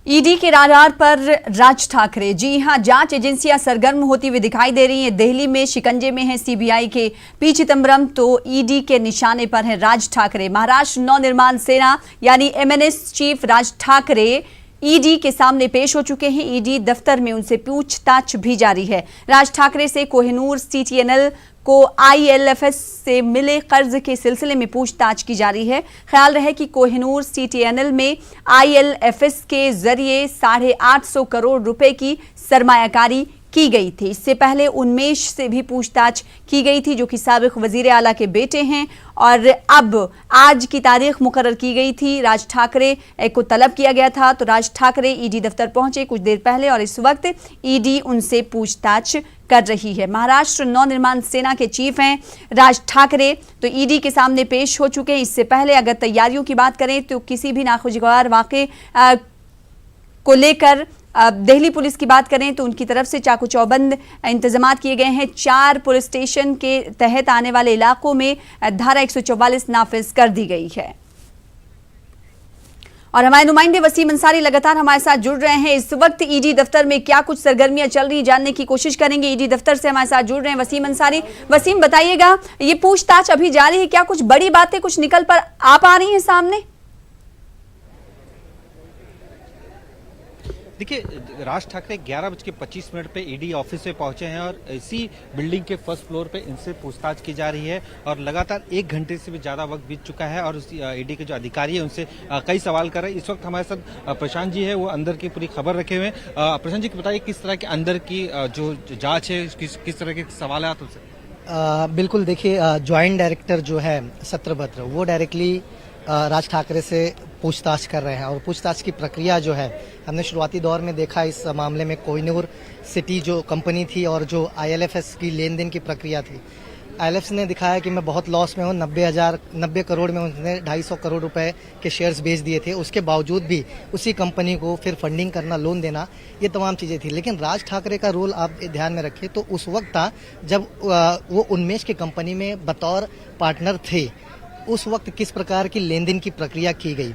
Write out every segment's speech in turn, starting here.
ED के radar पर राज ठाकरे। जी हां, जांच एजेंसियां सरगर्म होती हुई दिखाई दे रही हैं। दिल्ली में शिकंजे में है सीबीआई के पी चिदंबरम, तो ईडी के निशाने पर है राज ठाकरे। महाराष्ट्र नवनिर्माण सेना यानी MNS chief Raj Thackeray ED के सामने पेश हो चुके हैं। ईडी दफ्तर में उनसे पूछताछ भी जारी है। राज ठाकरे से कोहिनूर सीटीएनएल को आईएलएफएस से मिले कर्ज के सिलसिले में पूछताछ की जा रही है। ख्याल रहे कि कोहिनूर सीटीएनएल में आईएलएफएस के जरिए 850 करोड़ रुपए की सरमायाकारी की गई थी। इससे पहले उन्मेष से भी पूछताछ की गई थी, जो कि साबिक वजीर आला के बेटे हैं, और अब आज की तारीख मुकर्रर की गई थी। राज ठाकरे को तलब किया गया था, तो राज ठाकरे ईडी दफ्तर पहुंचे कुछ देर पहले और इस वक्त ईडी उनसे पूछताछ कर रही है। महाराष्ट्र नवनिर्माण सेना के चीफ हैं राज ठाकरे, तो ईडी के सामने पेश हो चुके हैं। इससे पहले अगर तैयारियों की बात करें तो किसी भी नाखुशगवार वाक़े को लेकर दिल्ली पुलिस की बात करें तो उनकी तरफ से चाकू चौबंद इंतजामात किए गए हैं। 4 पुलिस स्टेशन के तहत आने वाले इलाकों में धारा 144 नाफिज कर दी गई है। और हमारे नुमाइंदे वसीम अंसारी लगातार हमारे साथ जुड़ रहे हैं। इस वक्त ईडी दफ्तर में क्या कुछ सरगर्मियां चल रही जानने की कोशिश करेंगे। ईडी दफ्तर से हमारे साथ जुड़ रहे हैं वसीम अंसारी। वसीम, बताइएगा, ये पूछताछ अभी जारी है, क्या कुछ बड़ी बातें कुछ निकल पर आ पा रही हैं सामने? देखिए, राज ठाकरे 11:25 पे ईडी ऑफिस में पहुंचे हैं और इसी बिल्डिंग के फर्स्ट फ्लोर पे इनसे पूछताछ की जा रही है और लगातार 1 घंटे से भी ज्यादा वक्त बीत चुका है और ईडी के जो अधिकारी है उनसे कई सवाल कर रहे हैं। इस वक्त हमारे साथ प्रशांत जी है, वो अंदर की पूरी खबर रखे हुए हैं। प्रशांत जी, बताइए किस तरह के अंदर की जो जाँच है, किस तरह के सवाल उनसे? बिल्कुल, देखिए, ज्वाइंट डायरेक्टर जो है सत्रभद्र, वो डायरेक्टली राज ठाकरे से पूछताछ कर रहे हैं और पूछताछ की प्रक्रिया जो है हमने शुरुआती दौर में देखा। इस मामले में कोहिनूर सिटी जो कंपनी थी और जो आईएलएफएस की लेन देन की प्रक्रिया थी, आईएलएफएस ने दिखाया कि मैं बहुत लॉस में हूँ। 90 करोड़ में उन्होंने 250 करोड़ रुपए के शेयर्स बेच दिए थे। उसके बावजूद भी उसी कंपनी को फिर फंडिंग करना, लोन देना, ये तमाम चीज़ें थी। लेकिन राज ठाकरे का रोल आप ध्यान में रखें तो उस वक्त था जब वो उन्मेष की कंपनी में बतौर पार्टनर थे। उस वक्त किस प्रकार की लेन देन की प्रक्रिया की गई,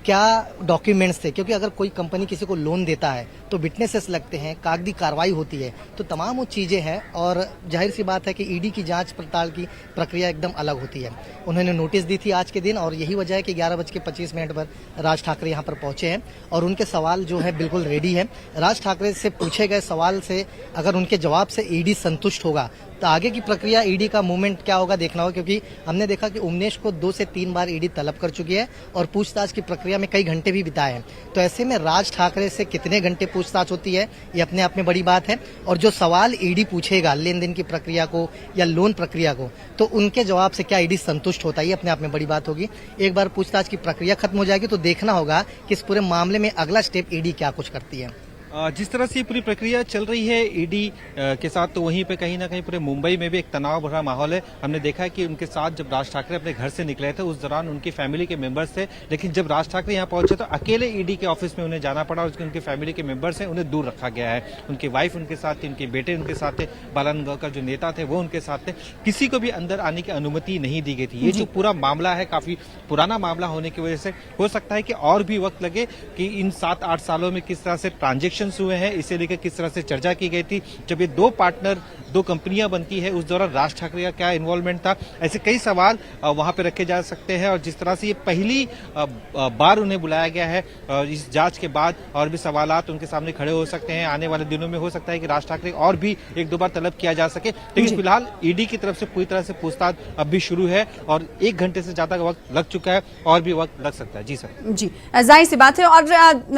क्या डॉक्यूमेंट्स थे, क्योंकि अगर कोई कंपनी किसी को लोन देता है तो विटनेसेस लगते हैं, कागजी कार्रवाई होती है, तो तमाम वो चीज़ें हैं और जाहिर सी बात है कि ईडी की जांच पड़ताल की प्रक्रिया एकदम अलग होती है। उन्होंने नोटिस दी थी आज के दिन और यही वजह है कि 11:25 पर राज ठाकरे यहाँ पर पहुंचे हैं और उनके सवाल जो है बिल्कुल रेडी है। राज ठाकरे से पूछे गए सवाल से अगर उनके जवाब से ईडी संतुष्ट होगा तो आगे की प्रक्रिया, ईडी का मूवमेंट क्या होगा देखना होगा, क्योंकि हमने देखा कि उमेश को 2 से 3 बार ईडी तलब कर चुकी है और पूछताछ की प्रक्रिया में कई घंटे भी बिताए हैं। तो ऐसे में राज ठाकरे से कितने घंटे पूछताछ होती है, ये अपने आप में बड़ी बात है। और जो सवाल ईडी पूछेगा लेन देन की प्रक्रिया को या लोन प्रक्रिया को, तो उनके जवाब से क्या ईडी संतुष्ट होता है, ये अपने आप में बड़ी बात होगी। एक बार पूछताछ की प्रक्रिया खत्म हो जाएगी तो देखना होगा कि इस पूरे मामले में अगला स्टेप ईडी क्या कुछ करती है। जिस तरह से पूरी प्रक्रिया चल रही है ईडी के साथ, तो वहीं पे कहीं ना कहीं पूरे मुंबई में भी एक तनाव भरा माहौल है। हमने देखा है कि उनके साथ जब राज ठाकरे अपने घर से निकले थे उस दौरान उनकी फैमिली के मेंबर्स थे, लेकिन जब राज ठाकरे यहाँ पहुंचे तो अकेले ईडी के ऑफिस में उन्हें जाना पड़ा और उनकी फैमिली के मेंबर्स हैं उन्हें दूर रखा गया है। उनकी वाइफ उनके साथ थी, उनके बेटे उनके साथ थे, बालानगर जो नेता थे वो उनके साथ थे। किसी को भी अंदर आने की अनुमति नहीं दी गई थी। ये जो पूरा मामला है काफी पुराना मामला होने की वजह से हो सकता है कि और भी वक्त लगे कि इन 7-8 सालों में किस तरह से ट्रांजेक्शन हुए हैं, इसे लेकर किस तरह से चर्चा की गई थी। जब ये 2 पार्टनर 2 कंपनियां बनती है उस दौरान राज ठाकरे का क्या इन्वॉल्वमेंट था, ऐसे कई सवाल वहां पे रखे जा सकते हैं। और जिस तरह से ये पहली बार उन्हें बुलाया गया है इस जांच के बाद, और भी सवालात उनके सामने खड़े हो सकते हैं। आने वाले दिनों में हो सकता है कि राज ठाकरे और भी 1-2 बार तलब किया जा सके, लेकिन फिलहाल ईडी की तरफ से पूरी तरह से पूछताछ अब भी शुरू है और 1 घंटे से ज्यादा वक्त लग चुका है और भी वक्त लग सकता है। जी सर। जी, जाहिर सी बात है। और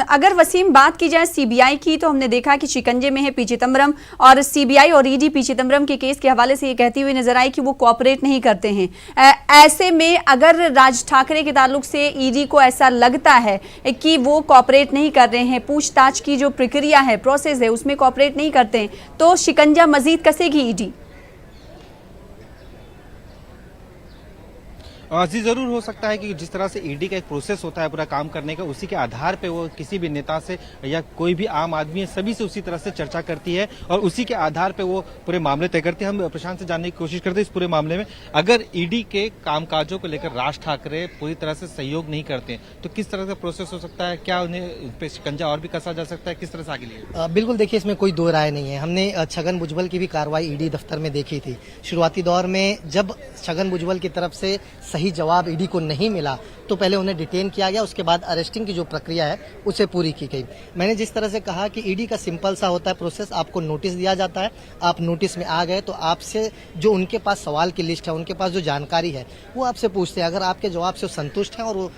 अगर वसीम बात की जाए सीबीआई की, तो हमने देखा कि शिकंजे में है पी चिदंबरम और सीबीआई और ईडी पी चिदंबरम के केस के हवाले से ये कहती हुई नजर आई कि वो कोऑपरेट नहीं करते हैं। ऐसे में अगर राज ठाकरे के ताल्लुक से ईडी को ऐसा लगता है कि वो कोऑपरेट नहीं कर रहे हैं, पूछताछ की जो प्रक्रिया है, प्रोसेस है, उसमें कोऑपरेट नहीं करते हैं, तो शिकंजा मजीद कसेगी ईडी? जी जरूर हो सकता है कि जिस तरह से ईडी का एक प्रोसेस होता है पूरा काम करने का, उसी के आधार पे वो किसी भी नेता से या कोई भी आम आदमी है सभी से उसी तरह से चर्चा करती है और उसी के आधार पे वो पूरे मामले तय करते हैं। हम प्रशांत से जानने की कोशिश करते हैं इस पूरे मामले में, अगर ईडी के कामकाजों को लेकर राज ठाकरे पूरी तरह से सहयोग नहीं करते तो किस तरह का प्रोसेस हो सकता है, क्या उन्हें इन पे शिकंजा और भी कसा जा सकता है, किस तरह से आगे लिए? बिल्कुल, देखिए इसमें कोई दो राय नहीं है। हमने छगन भुजबल की भी कार्रवाई ईडी दफ्तर में देखी थी। शुरुआती दौर में जब छगन भुजबल की तरफ से सही जवाब ईडी को नहीं मिला तो पहले उन्हें डिटेन किया गया, उसके बाद अरेस्टिंग की जो प्रक्रिया है उसे पूरी की गई। मैंने जिस तरह से कहा कि ईडी का सिंपल सा होता है प्रोसेस, आपको नोटिस दिया जाता है, आप नोटिस में आ गए तो आपसे जो उनके पास सवाल की लिस्ट है, उनके पास जो जानकारी है वो आपसे पूछते हैं। अगर आपके जवाब से वो संतुष्ट हैं और वो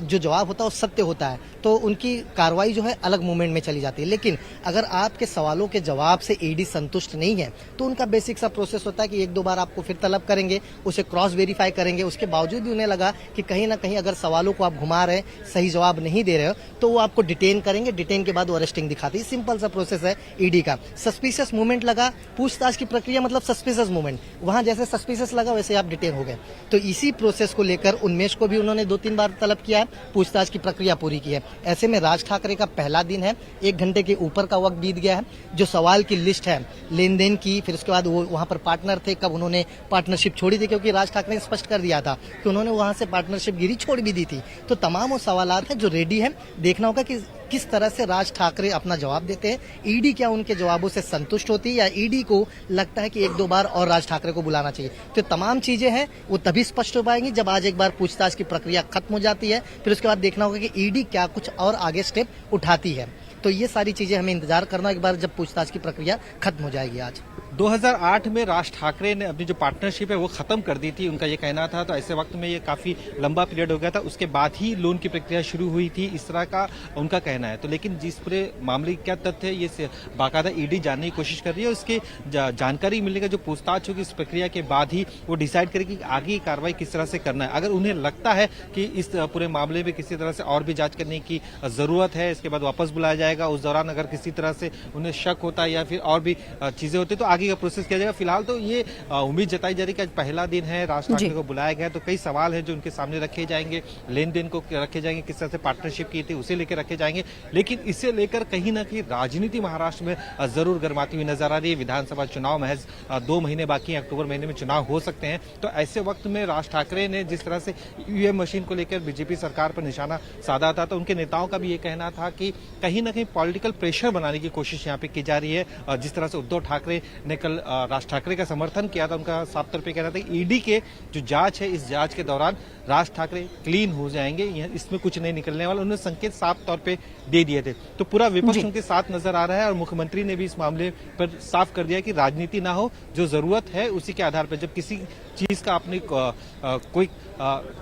जो जवाब होता है वो सत्य होता है तो उनकी कार्रवाई जो है अलग मूवमेंट में चली जाती है। लेकिन अगर आपके सवालों के जवाब से ईडी संतुष्ट नहीं है तो उनका बेसिक सा प्रोसेस होता है कि एक दो बार आपको फिर तलब करेंगे, उसे क्रॉस वेरीफाई करेंगे। उसके बावजूद भी उन्हें लगा कि कहीं ना कहीं अगर सवालों को आप घुमा रहे, सही जवाब नहीं दे रहे हो तो वो आपको डिटेन करेंगे। डिटेन के बाद वो अरेस्टिंग दिखाती है। सिंपल सा प्रोसेस है ईडी का। सस्पिशियस मूवमेंट लगा, पूछताछ की प्रक्रिया मतलब सस्पिशियस मूवमेंट, वहां जैसे सस्पिशियस लगा वैसे आप डिटेन हो गए। तो इसी प्रोसेस को लेकर उन्मेष को भी उन्होंने 2-3 बार तलब किया है, पूछताछ की प्रक्रिया पूरी की है। ऐसे में राज ठाकरे का पहला दिन है, 1 घंटे के ऊपर का वक्त बीत गया है। जो सवाल की लिस्ट है लेन देन की, फिर उसके बाद वो वहां पर पार्टनर थे, कब उन्होंने पार्टनरशिप छोड़ी थी, क्योंकि राज ठाकरे ने स्पष्ट कर दिया था कि उन्होंने वहां से पार्टनरशिप गिरी छोड़ भी दी थी। तो तमाम वो सवालात हैं जो रेडी है। देखना होगा कि किस तरह से राज ठाकरे अपना जवाब देते हैं। ईडी क्या उनके जवाबों से संतुष्ट होती है या ईडी को लगता है कि 1-2 बार और राज ठाकरे को बुलाना चाहिए। तो तमाम चीजें हैं वो तभी स्पष्ट हो पाएंगी जब आज एक बार पूछताछ की प्रक्रिया खत्म हो जाती है। फिर उसके बाद देखना होगा कि ईडी क्या कुछ और आगे स्टेप उठाती है। तो ये सारी चीजें हमें इंतजार करना एक बार जब पूछताछ की प्रक्रिया खत्म हो जाएगी। आज 2008 में राज ठाकरे ने अपनी जो पार्टनरशिप है वो खत्म कर दी थी, उनका ये कहना था। तो ऐसे वक्त में ये काफी लंबा पीरियड हो गया था, उसके बाद ही लोन की प्रक्रिया शुरू हुई थी, इस तरह का उनका कहना है। तो लेकिन जिस पूरे मामले क्या तथ्य है ये बाकायदा ईडी जानने की कोशिश कर रही है। उसके जानकारी मिलने का जो पूछताछ होगी इस प्रक्रिया के बाद ही वो डिसाइड करेगी कि आगे कार्रवाई किस तरह से करना है। अगर उन्हें लगता है कि इस पूरे मामले में किसी तरह से और भी जांच करने की जरूरत है, इसके बाद वापस बुलाया जाएगा। उस दौरान अगर किसी तरह से उन्हें शक होता है या फिर और भी चीजें होती तो आगे का प्रोसेस किया जाएगा। फिलहाल तो ये उम्मीद जताई जा रही है कि आज पहला दिन है, राज ठाकरे को बुलाया गया, तो कई सवाल हैं जो उनके सामने रखे जाएंगे, लेन देन को रखे जाएंगे, किस तरह से पार्टनरशिप की थी उसे लेकर रखे जाएंगे। लेकिन इसे लेकर कहीं ना कहीं राजनीति महाराष्ट्र में जरूर गर्माती हुई नजर आ रही है। विधानसभा चुनाव महज 2 महीने बाकी हैं, अक्टूबर महीने में चुनाव हो सकते हैं। तो ऐसे वक्त में राज ठाकरे ने जिस तरह से ईवीएम मशीन को लेकर बीजेपी सरकार पर निशाना साधा था, तो उनके नेताओं का भी ये कहना था कि कहीं ना कहीं पॉलिटिकल प्रेशर बनाने की कोशिश यहाँ पे की जा रही है। जिस तरह से उद्धव ठाकरे ने कल राज ठाकरे का समर्थन किया था, उनका साफ तौर पे कहना था कि ईडी के जो जांच है इस जांच के दौरान राज ठाकरे क्लीन हो जाएंगे, इसमें कुछ नहीं निकलने वाला। उन्होंने संकेत साफ तौर पे दे दिए थे। तो पूरा विपक्ष उनके साथ नजर आ रहा है और मुख्यमंत्री ने भी इस मामले पर साफ कर दिया कि राजनीति ना हो, जो जरूरत है उसी के आधार पर। जब किसी चीज का आपने कोई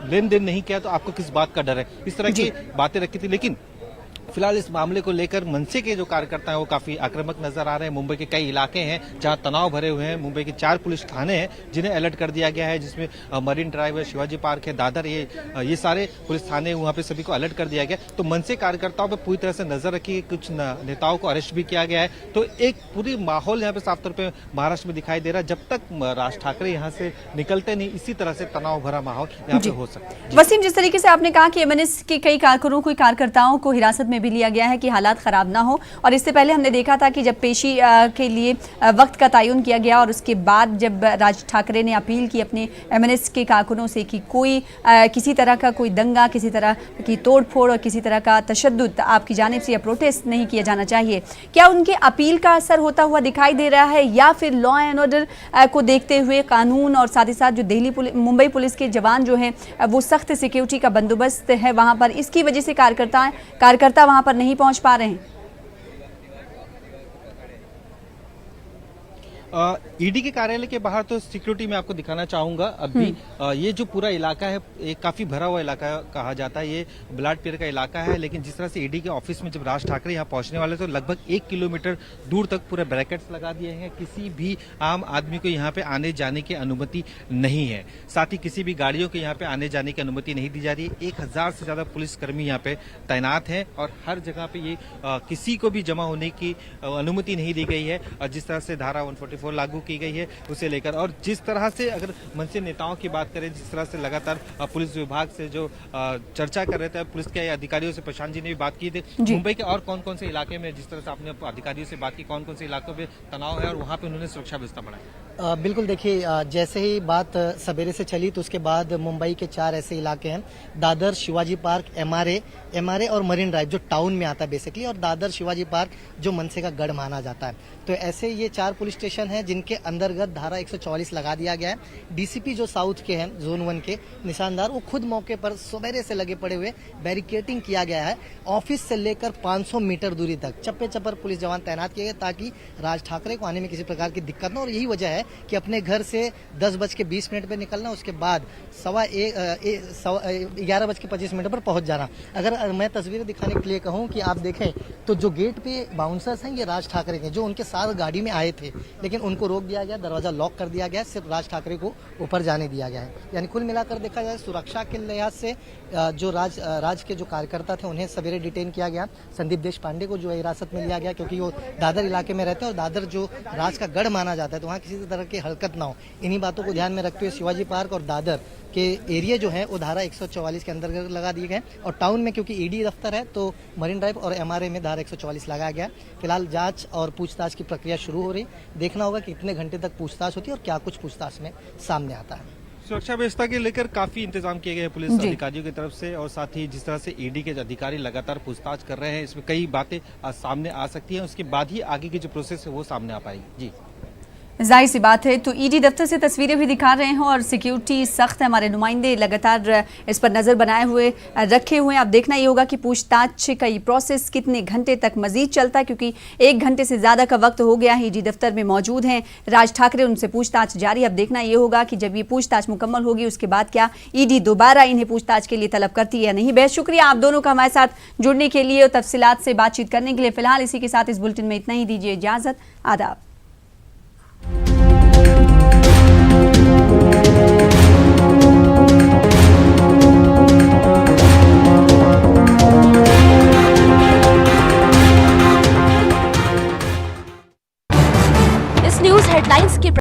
लेन देन नहीं किया तो आपको किस बात का डर है, इस तरह की बातें रखी थी। लेकिन फिलहाल इस मामले को लेकर मनसे के जो कार्यकर्ता हैं वो काफी आक्रामक नजर आ रहे हैं। मुंबई के कई इलाके हैं जहां तनाव भरे हुए हैं। मुंबई के 4 पुलिस थाने हैं जिन्हें अलर्ट कर दिया गया है, जिसमें मरीन ड्राइव है, शिवाजी पार्क है, दादर, ये सारे पुलिस थाने वहां पे सभी को अलर्ट कर दिया गया। तो मनसे कार्यकर्ताओं पर पूरी तरह से नजर रखी है, कुछ नेताओं को अरेस्ट भी किया गया है। तो एक पूरी माहौल यहाँ पे साफ तौर पर महाराष्ट्र में दिखाई दे रहा है। जब तक राज ठाकरे यहाँ से निकलते नहीं, इसी तरह से तनाव भरा माहौल यहाँ पे हो सकता है। वसीम, जिस तरीके से आपने कहा कि एमएनएस के कई कारकुनों को, कार्यकर्ताओं को हिरासत में भी लिया गया है कि हालात खराब ना हो, और इससे पहले हमने देखा था कि जब पेशी के लिए वक्त का तयन किया गया और उसके बाद जब राज ठाकरे ने अपील की अपने एमएनएस के कारकुनों से कि कोई किसी तरह का कोई दंगा, किसी तरह की तोड़फोड़ और किसी तरह का तशद्दुद आपकी जानिब से या प्रोटेस्ट नहीं किया जाना चाहिए, क्या उनके अपील का असर होता हुआ दिखाई दे रहा है या फिर लॉ एंड ऑर्डर को देखते हुए कानून और साथ ही साथ जो मुंबई पुलिस के जवान जो हैं वो सख्त सिक्योरिटी का बंदोबस्त है वहाँ पर, इसकी वजह से कार्यकर्ता वहाँ पर नहीं पहुँच पा रहे हैं? ईडी के कार्यालय के बाहर तो सिक्योरिटी मैं आपको दिखाना चाहूंगा। अभी ये जो पूरा इलाका है ये काफी भरा हुआ इलाका कहा जाता है, ये ब्लाड पियर का इलाका है। लेकिन जिस तरह से ईडी के ऑफिस में जब राज ठाकरे यहाँ पहुंचने वाले तो लगभग 1 किलोमीटर दूर तक पूरे ब्रैकेट्स लगा दिए हैं। किसी भी आम आदमी को यहाँ पे आने जाने की अनुमति नहीं है, साथ ही किसी भी गाड़ियों के यहाँ पे आने जाने की अनुमति नहीं दी जा रही है। 1000 से ज्यादा पुलिसकर्मी यहाँ पे तैनात हैं और हर जगह पे ये किसी को भी जमा होने की अनुमति नहीं दी गई है। और जिस तरह से धारा 145 4 लागू की गई है उसे लेकर। और जिस तरह से अगर मंच नेताओं की बात करें, जिस तरह से लगातार पुलिस विभाग से जो चर्चा कर रहे थे, पुलिस के अधिकारियों से प्रशांत जी ने भी बात की थी, मुंबई के और कौन कौन से इलाके में, जिस तरह से आपने अधिकारियों से बात की, कौन कौन से इलाकों में तनाव है और वहाँ पे उन्होंने सुरक्षा व्यवस्था बढ़ाई? बिल्कुल, देखिए, जैसे ही बात सवेरे से चली तो उसके बाद मुंबई के 4 ऐसे इलाके हैं, दादर, शिवाजी पार्क, एमआरए और मरीन ड्राइव जो टाउन में आता है बेसिकली, और दादर, शिवाजी पार्क जो मनसे का गढ़ माना जाता है। तो ऐसे ये 4 पुलिस स्टेशन हैं जिनके अंतर्गत धारा 144 लगा दिया गया है। डीसीपी जो साउथ के हैं, जोन 1 के निशानदार, वो खुद मौके पर सवेरे से लगे पड़े हुए, बैरिकेटिंग किया गया है। ऑफिस से लेकर 500 मीटर दूरी तक चप्पे चप्पर पुलिस जवान तैनात किए गए ताकि राज ठाकरे को आने में किसी प्रकार की दिक्कत न हो। और यही वजह है कि अपने घर से 10:20 पर निकलना, उसके बाद 11:25 पर पहुंच जाना। अगर मैं तस्वीरें दिखाने के लिए कहूं कि आप देखें तो जो गेट पे बाउंसर्स हैं ये राज ठाकरे के, जो उनके साथ गाड़ी में आए थे, लेकिन उनको रोक दिया गया, दरवाजा लॉक कर दिया गया, सिर्फ राज ठाकरे को ऊपर जाने दिया गया है। यानी कुल मिलाकर देखा जाए सुरक्षा के लिहाज से जो राज के जो कार्यकर्ता थे उन्हें सवेरे डिटेन किया गया। संदीप देश पांडे को जो है हिरासत में लिया गया क्योंकि वो दादर इलाके में रहते हैं और दादर जो राज का गढ़ माना जाता है, तो वहाँ किसी तरह की हरकत ना हो, इन्हीं बातों को ध्यान में रखते हुए शिवाजी पार्क और दादर के एरिया जो है वो धारा 144 के अंतर्गत लगा दिए गए। और टाउन में क्योंकि ईडी दफ्तर है तो मरीन ड्राइव और एमआरए में धारा 144 लगाया गया। फिलहाल जांच और पूछताछ की प्रक्रिया शुरू हो रही, देखना होगा कि कितने घंटे तक पूछताछ होती है और क्या कुछ पूछताछ में सामने आता है। सुरक्षा व्यवस्था के लेकर काफी इंतजाम किए गए हैं पुलिस अधिकारियों की तरफ से, और साथ ही जिस तरह से ईडी के अधिकारी लगातार पूछताछ कर रहे हैं, इसमें कई बातें सामने आ सकती हैं, उसके बाद ही आगे की जो प्रोसेस है वो सामने आ पाएगी। जी, जाहिर सी बात है। तो ईडी दफ्तर से तस्वीरें भी दिखा रहे हैं और सिक्योरिटी सख्त है, हमारे नुमाइंदे लगातार इस पर नज़र बनाए हुए रखे हुए हैं। अब देखना ये होगा कि पूछताछ का ये प्रोसेस कितने घंटे तक मजीद चलता है, क्योंकि 1 घंटे से ज़्यादा का वक्त हो गया है। ईडी दफ्तर में मौजूद हैं राज ठाकरे, उनसे पूछताछ जारी। अब देखना ये होगा कि जब ये पूछताछ मुकम्मल होगी उसके बाद क्या ईडी दोबारा इन्हें पूछताछ के लिए तलब करती है या नहीं। बेहद शुक्रिया आप दोनों का हमारे साथ जुड़ने के लिए और तफसीलात से बातचीत करने के लिए। फिलहाल इसी के साथ इस बुलेटिन में इतना ही, दीजिए इजाज़त, आदाब। इस न्यूज हेडलाइंस के